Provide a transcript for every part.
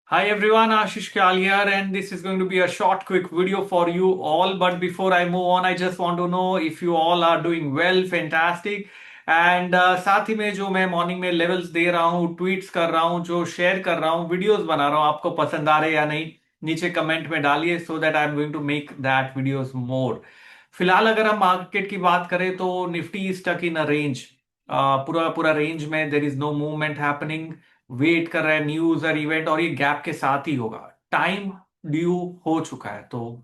Hi everyone, Ashish Kyal here, and this is going to be a short, quick video for you all. But before I move on, I just want to know if you all are doing well, fantastic. And साथ ही में जो मैं morning में levels दे रहा हूँ, tweets कर रहा हूँ, जो शेयर कर रहा हूँ, वीडियोस बना रहा हूँ, आपको पसंद आ रहे या नहीं, नीचे कमेंट में डालिए so that I am going to make that videos more. फिलहाल अगर हम मार्केट की बात करें तो Nifty is stuck in a range. पूरा पूरा रेंज में there is no movement happening. Wait कर रहा है न्यूज और इवेंट, और ये गैप के साथ ही होगा. टाइम ड्यू हो चुका है, तो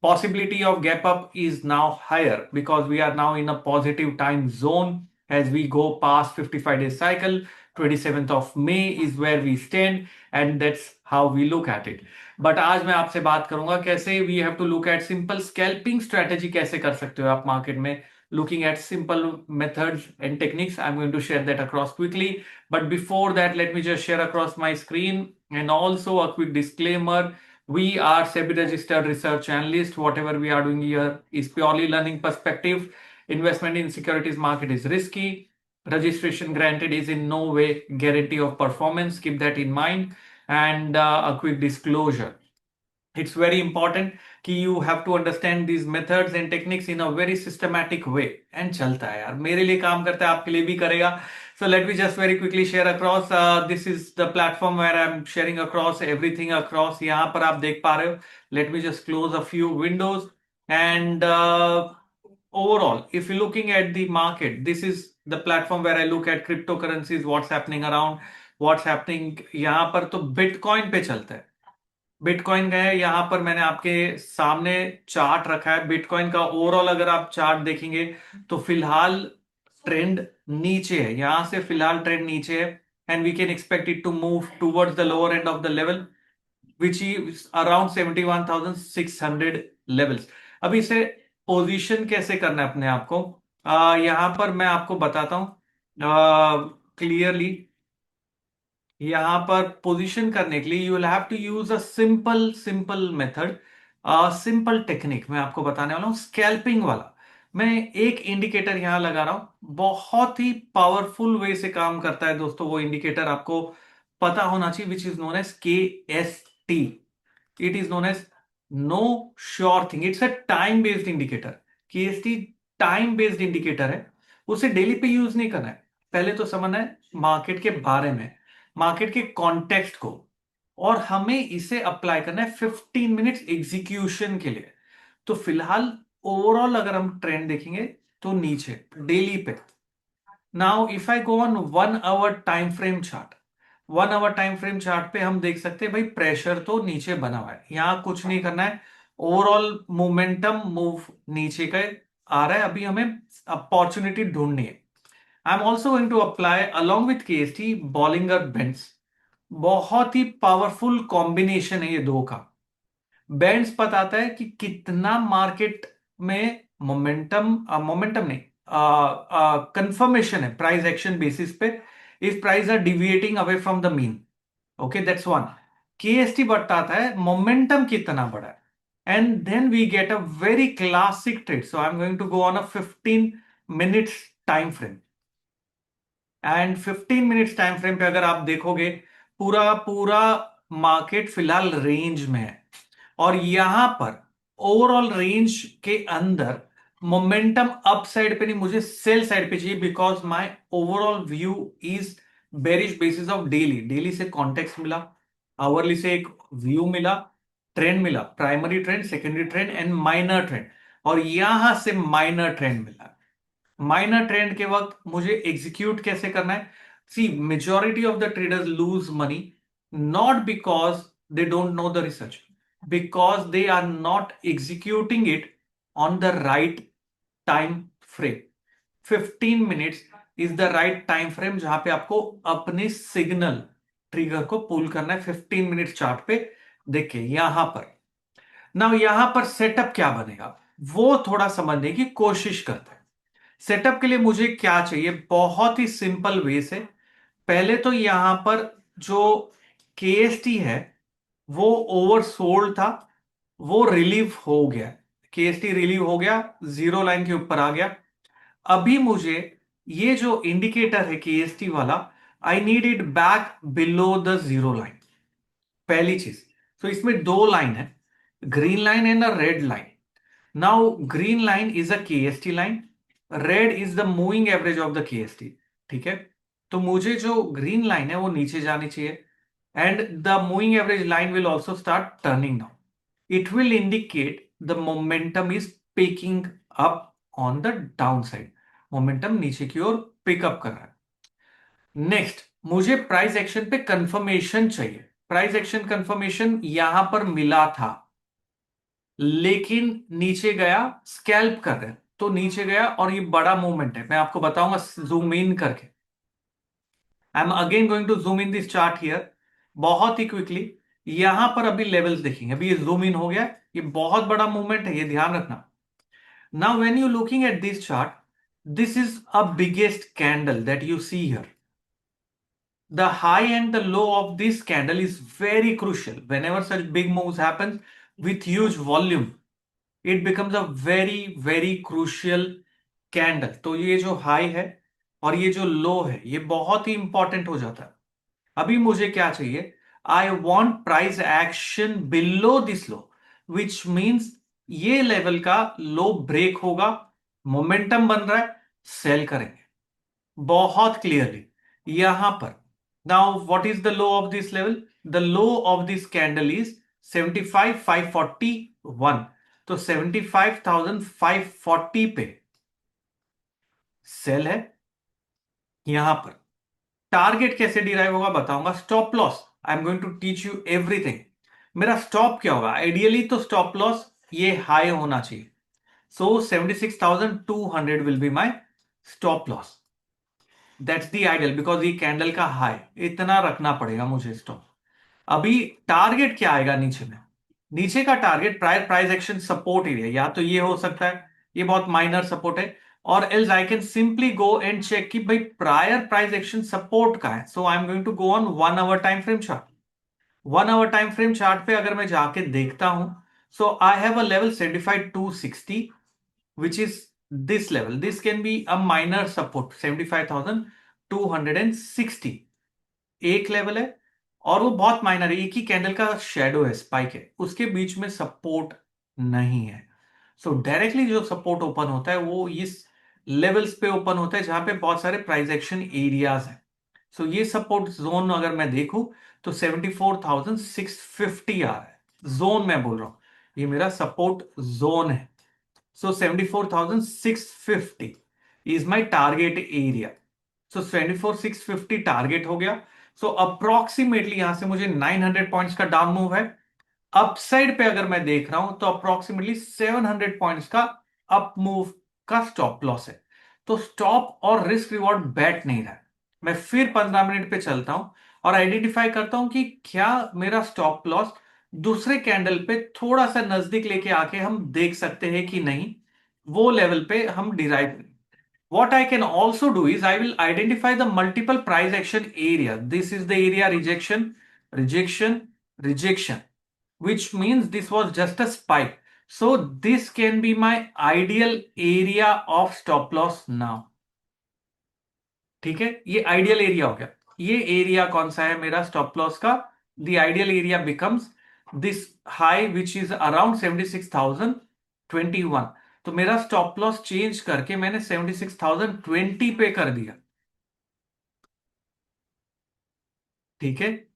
possibility of gap up is now higher because we are now in a positive time zone as we go past 55 days cycle. 27th of May is where we stand, and that's how we look at it. But आज मैं आपसे बात करूंगा कैसे we have to look at simple scalping strategy. कैसे कर सकते हो आप मार्केट में looking at simple methods and techniques. I'm going to share that across quickly. But before that, let me just share across my screen, and also a quick disclaimer. We are SEBI registered research analyst. Whatever we are doing here is purely learning perspective. Investment in securities market is risky. Registration granted is in no way guarantee of performance. Keep that in mind. And a quick disclosure. It's very important कि you have to understand these methods and techniques in a very systematic way. And चलता है यार, मेरे लिए काम करता है, आपके लिए भी करेगा. So let me just very quickly share across. This is the platform where I'm sharing across everything across. यहाँ पर आप देख पा रहे हो. Let me just close a few windows. And overall, if you're looking at the market, this is the platform where I look at cryptocurrencies, what's happening around, what's happening. यहाँ पर तो बिटकॉइन पे चलता है. बिटकॉइन का है, यहां पर मैंने आपके सामने चार्ट रखा है बिटकॉइन का. ओवरऑल अगर आप चार्ट देखेंगे तो फिलहाल ट्रेंड नीचे है. यहां से फिलहाल ट्रेंड नीचे है, and we can expect it to move towards the lower end of the level which is around 71,600 levels. अभी इसे पोजीशन कैसे करना है अपने आप को, यहां पर मैं आपको बताता हूं क्लियरली. यहां पर पोजीशन करने के लिए you will have to use a simple simple method, simple technique मैं आपको बताने वाला हूं, स्कैल्पिंग वाला. मैं एक इंडिकेटर यहां लगा रहा हूं, बहुत ही पावरफुल वे से काम करता है दोस्तों. वो इंडिकेटर आपको पता होना चाहिए, which is known as KST. It is known as no sure thing. It's a time based indicator. KST time based indicator है. उसे डेली पे यूज नहीं करना है. पहले तो समझना है मार्केट के बारे में, मार्केट के कॉन्टेक्स्ट को, और हमें इसे अप्लाई करना है 15 मिनट्स एग्जीक्यूशन के लिए. तो फिलहाल ओवरऑल अगर हम ट्रेंड देखेंगे तो नीचे डेली पे. Now if I go on 1 hour time frame chart, 1 hour time frame chart पे हम देख सकते हैं भाई प्रेशर तो नीचे बना हुआ है. यहां कुछ नहीं करना है. ओवरऑल मोमेंटम मूव नीचे का आ रहा है. अभी हमें अपॉर्चुनिटी ढूंढनी है. I am also going to apply along with KST Bollinger bands. बहुत ही पावरफुल कॉम्बिनेशन है ये दो का. बेंड्स बताता है कि कितना मार्केट में मोमेंटम, मोमेंटम नहीं, कंफर्मेशन है प्राइस एक्शन बेसिस पे. If price are deviating away from the mean, okay that's one. KST बताता है मोमेंटम कितना बड़ा है. And then we get a very classic trade. So I am going to go on a 15 minutes time frame. एंड 15 minutes time frame पे अगर आप देखोगे, पूरा पूरा मार्केट फिलहाल रेंज में है. और यहां पर ओवरऑल रेंज के अंदर मोमेंटम अप साइड पे नहीं, मुझे सेल साइड पे चाहिए, because my overall view is bearish basis of daily. Daily से कॉन्टेक्स्ट मिला, आवरली से एक व्यू मिला, ट्रेंड मिला, primary trend, secondary trend and minor trend, और यहां से माइनर ट्रेंड मिला. माइनर ट्रेंड के वक्त मुझे एग्जीक्यूट कैसे करना है. See, majority of the traders lose money not because they don't know the research, because they are not executing it on the right time frame. 15 minutes is the right time frame जहां पे आपको अपने signal trigger को पुल करना है. 15 minute chart पे देखिए यहां पर. ना यहां पर सेटअप क्या बनेगा वो थोड़ा समझने की कोशिश करते हैं. सेटअप के लिए मुझे क्या चाहिए, बहुत ही सिंपल वे से. पहले तो यहां पर जो KST है वो ओवरसोल्ड था, वो रिलीव हो गया. KST रिलीव हो गया, जीरो लाइन के ऊपर आ गया. अभी मुझे ये जो इंडिकेटर है KST वाला, I need it back below the zero line, पहली चीज। तो इसमें दो लाइन है, green line and a red line. Now green line is a KST line, red is the moving average of the KST. ठीक है, तो मुझे जो ग्रीन लाइन है वो नीचे जानी चाहिए, and the moving average line will also start turning down. It will indicate the momentum is picking up on the down side, momentum नीचे की ओर पिकअप कर रहा है। नेक्स्ट, मुझे प्राइस एक्शन पे कंफर्मेशन चाहिए। प्राइस एक्शन कंफर्मेशन यहां पर मिला था, लेकिन नीचे गया, स्कैल्प कर रहे हैं तो नीचे गया, और ये बड़ा मूवमेंट है, मैं आपको बताऊंगा जूम इन करके। I am again going to zoom in this chart here बहुत ही क्विकली। यहां पर अभी लेवल्स देखेंगे, अभी ये जूम इन हो गया, ये बहुत बड़ा मूवमेंट है, ये ध्यान रखना। Now when you looking at this chart, this is a biggest candle that you see here. The high and the low of this candle is very crucial. Whenever such big moves happen with huge volume, it becomes a very very crucial candle. तो ये जो high है और ये जो लो है, ये बहुत ही इंपॉर्टेंट हो जाता है। अभी मुझे क्या चाहिए? I want price action below this low, which means ये लेवल का लो ब्रेक होगा, मोमेंटम बन रहा है, सेल करेंगे बहुत क्लियरली यहां पर। Now what is the low of this level? The low of this candle is 75,541। तो 75,540 पे सेल है। यहां पर टारगेट कैसे डिराइव होगा बताऊंगा। Stop loss, I am going to teach you everything. मेरा स्टॉप क्या होगा? आइडियली तो स्टॉप लॉस ये हाई होना चाहिए, सो 76,200 will be my stop loss. That's the ideal, because ये कैंडल का हाई इतना रखना पड़ेगा मुझे स्टॉप। अभी टारगेट क्या आएगा नीचे में? नीचे का target prior price action support area, या तो ये हो सकता है, ये बहुत माइनर सपोर्ट है, और else I can simply go and check कि भाई प्रायर प्राइस एक्शन सपोर्ट का है। So I am going to go on 1 hour time frame chart. 1 hour time frame chart पे अगर मैं जाके देखता हूं, so I have a level 75,260, which is this level. This can be a minor support 75,260, एक level है, और वो बहुत माइनर है, एक ही कैंडल का शेडो है, स्पाइक है, उसके बीच में सपोर्ट नहीं है। सो डायरेक्टली जो सपोर्ट ओपन होता है वो इस लेवल्स पे ओपन होता है जहां पे बहुत सारे प्राइस एक्शन एरियाज हैं। सो ये सपोर्ट जोन अगर मैं देखूं तो 74,650 आ रहा है, जोन मैं बोल रहा हूं, ये मेरा सपोर्ट जोन है। So 74,650 is my target area. So 74,650 target हो गया। सो अप्रोक्सीमेटली यहां से मुझे 900 पॉइंट्स का डाउन मूव है। अपसाइड पे अगर मैं देख रहा हूं तो अप्रोक्सीमेटली 700 पॉइंट्स का अप मूव का स्टॉप लॉस है। तो स्टॉप और रिस्क रिवॉर्ड बैठ नहीं रहा है। मैं फिर 15 मिनट पे चलता हूं और आइडेंटिफाई करता हूं कि क्या मेरा स्टॉप लॉस दूसरे कैंडल पे थोड़ा सा नजदीक लेके आके हम देख सकते हैं कि नहीं, वो लेवल पे हम derive. What I can also do is I will identify the multiple price action area. This is the area rejection, rejection, rejection, which means this was just a spike. So this can be my ideal area of stop loss now. ठीक है, ये ideal area हो गया। ये area कौन सा है मेरा स्टॉप लॉस का? The ideal area becomes this high which is around 76,021। तो मेरा स्टॉप लॉस चेंज करके मैंने 76,020 पे कर दिया। ठीक है,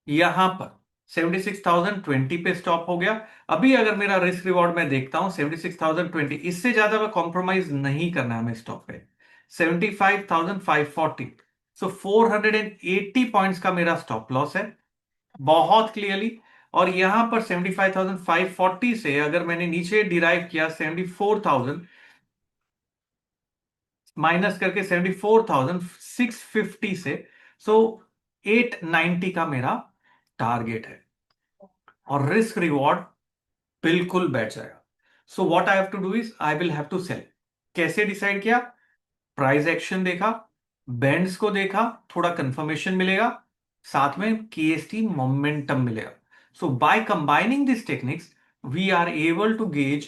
यहां पर 76,020 पे स्टॉप हो गया। अभी अगर मेरा रिस्क रिवॉर्ड मैं देखता हूं 76,020, इससे ज्यादा मैं कॉम्प्रोमाइज नहीं करना है हमें स्टॉप पे। 75,540, सो 480 पॉइंट्स का मेरा स्टॉप लॉस है बहुत क्लियरली। और यहां पर 75,540 से अगर मैंने नीचे डिराइव किया 74,000 माइनस करके 74,650 से, सो 890 का मेरा टारगेट है, और रिस्क रिवॉर्ड बिल्कुल बैठ जाएगा। So what I have to do is I will have to sell. कैसे डिसाइड किया? प्राइस एक्शन देखा, बैंड्स को देखा, थोड़ा कंफर्मेशन मिलेगा, साथ में केएसटी मोमेंटम मिलेगा। So by combining this techniques we are able to gauge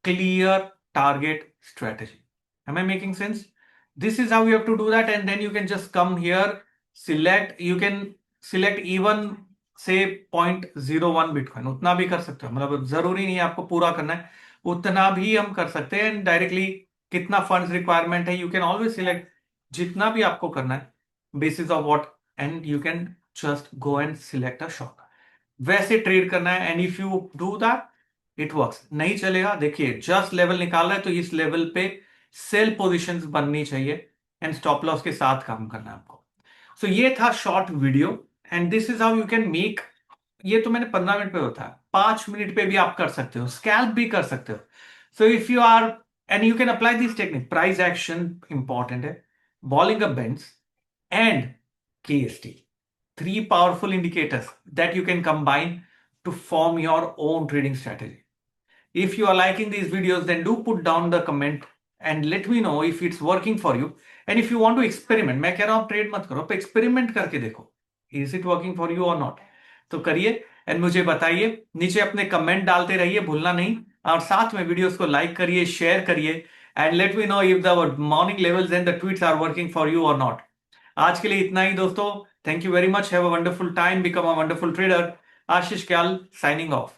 clear target strategy. Am I making sense? This is how you have to do that, and then you can just come here, select, you can select even say 0.01 bitcoin, उतना भी कर सकते हो, मतलब जरूरी नहीं है आपको पूरा करना है, उतना भी हम कर सकते हैं। एंड डायरेक्टली कितना फंड्स रिक्वायरमेंट है, यू कैन ऑलवेज सिलेक्ट जितना भी आपको करना है basis of what, and you can just go and select a shot, वैसे ट्रेड करना है। And if you do that it works. नहीं चलेगा, देखिए जस्ट लेवल निकाल रहा है तो इस लेवल पे सेल पोजीशंस बननी चाहिए एंड स्टॉप लॉस के साथ काम करना है आपको। सो ये था short video, and this is how you can make. ये तो मैंने 15 मिनट पे होता है, 5 मिनट पे भी आप कर सकते हो, स्कैल्प भी कर सकते हो। So if you are, and you can apply this technique, price action important है, Bollinger band and KST, three powerful indicators that you can combine to form your own trading strategy. If you are liking these videos, then do put down the comment and let me know if it's working for you. And if you want to experiment, मैं कह रहा हूं trade मत करो, आप experiment करके देखो, is it working for you or not. तो करिए एंड मुझे बताइए, नीचे अपने कमेंट डालते रहिए, भूलना नहीं, और साथ में वीडियोस को लाइक करिए, शेयर करिए, and let me know if the morning levels and the tweets are working for you or not. आज के लिए इतना ही दोस्तों, thank you very much, have a wonderful time, become a wonderful trader. Ashish Kyal signing of.